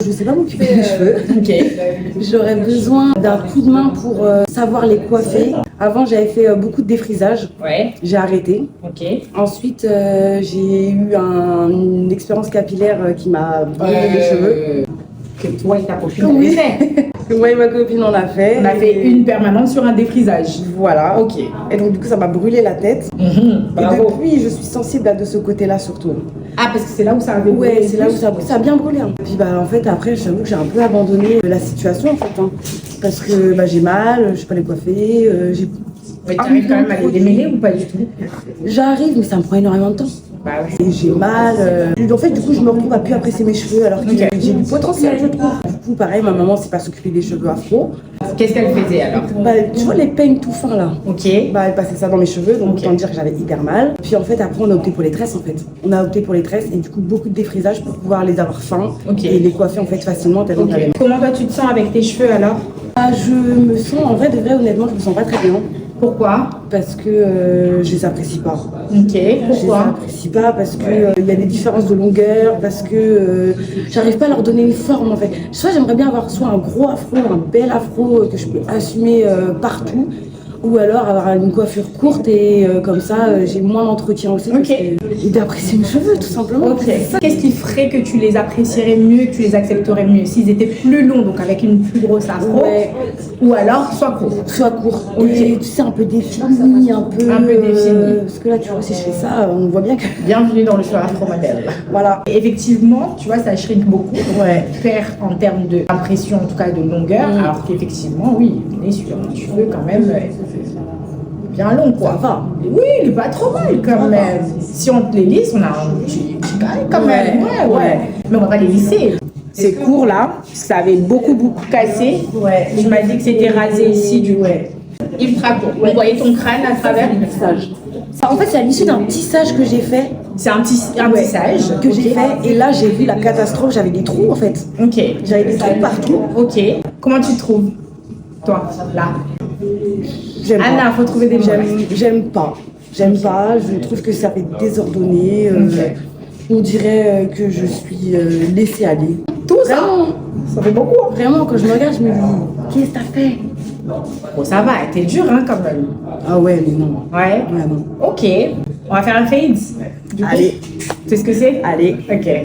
je sais pas m'occuper des cheveux. Ok. J'aurais besoin d'un coup de main pour savoir les coiffer. Avant, j'avais fait beaucoup de défrisage. Ouais. J'ai arrêté. Ok. Ensuite, j'ai eu une expérience capillaire qui m'a brûlé les cheveux. Que toi et ta copine Oui. avez fait. Moi et ma copine, on l'a fait. On a fait une permanente sur un défrisage. Voilà. Ok. Et donc, du coup, ça m'a brûlé la tête. Et Bravo. depuis, je suis sensible de ce côté-là surtout. Ah, parce que c'est là où ça avait brûlé. Ouais, c'est là où ça a bien brûlé. Hein. Puis en fait, après, j'avoue que j'ai un peu abandonné la situation en fait. Hein. Parce que j'ai mal, je sais pas les coiffer. Mais tu arrives quand même à les démêler ou pas du tout? J'arrive, mais ça me prend énormément de temps. Bah oui. Et j'ai mal. En fait, du coup, je me retrouve à plus apprécier mes cheveux alors que j'ai du potentiel, je trouve. Du coup, pareil, ma maman sait pas s'occuper des cheveux afro. Qu'est-ce qu'elle faisait alors? Tu vois les peignes tout fins là. Ok. Elle passait ça dans mes cheveux, donc autant dire que j'avais hyper mal. Puis en fait, après, on a opté pour les tresses en fait. On a opté pour les tresses et du coup, beaucoup de défrisage pour pouvoir les avoir fins et les coiffer en fait facilement. Tellement Ok. Comment toi tu te sens avec tes cheveux alors? Je me sens, en vrai, de vrai, honnêtement, je me sens pas très bien. Pourquoi? Parce que je les apprécie pas. Ok. Je les Pourquoi? apprécie pas parce que il y a des différences de longueur, parce que j'arrive pas à leur donner une forme en fait. Soit j'aimerais bien avoir soit un gros afro, un bel afro que je peux assumer partout, ou alors avoir une coiffure courte et comme ça j'ai moins d'entretien aussi. Ok. Et d'apprécier mes cheveux tout simplement. Ok. Qu'est-ce qui ferait que tu les apprécierais mieux, que tu les accepterais mieux? S'ils étaient plus longs, donc avec une plus grosse afro, Ouais. ou alors soit court? Soit court. Ok. Et tu sais, un peu défini, un peu défini. parce que là, tu vois, si je fais ça, on voit bien que. Bienvenue dans le choix afro-modèle. Voilà. Et effectivement, tu vois, ça shrink beaucoup. Ouais. Perd en termes d'impression, en tout cas de longueur, alors qu'effectivement, oui, on est sur un cheveu quand même bien long, quoi. Ça va. Oui, il est pas trop mal quand même. Si on te les lisse, on a un petit carré quand même. Ouais. Mais on va pas les lisser. C'est court là, ça avait beaucoup cassé. Ouais. Tu m'as dit que c'était rasé ici du ultra court. On voyait ton crâne à travers. En fait, c'est à l'issue d'un tissage que j'ai fait. C'est un tissage Que j'ai fait. Et là, j'ai vu la catastrophe. J'avais des trous, en fait. Ok. J'avais des trous partout. Ok. Comment tu te trouves, toi, là? J'aime Anna, pas. faut trouver des mots. J'aime pas. J'aime pas. Je trouve que ça fait désordonné. On dirait que je suis laissée aller. Tout ça? Vraiment. Ça fait beaucoup. Hein. Vraiment, quand je me regarde, je me dis, qu'est-ce que t'as fait? Bon, ça va, t'es dur hein, quand même. Ah ouais, mais non. Ouais. Ouais, non. Ok. On va faire un fade. Du coup, Allez. tu sais ce que c'est? Allez. Ok.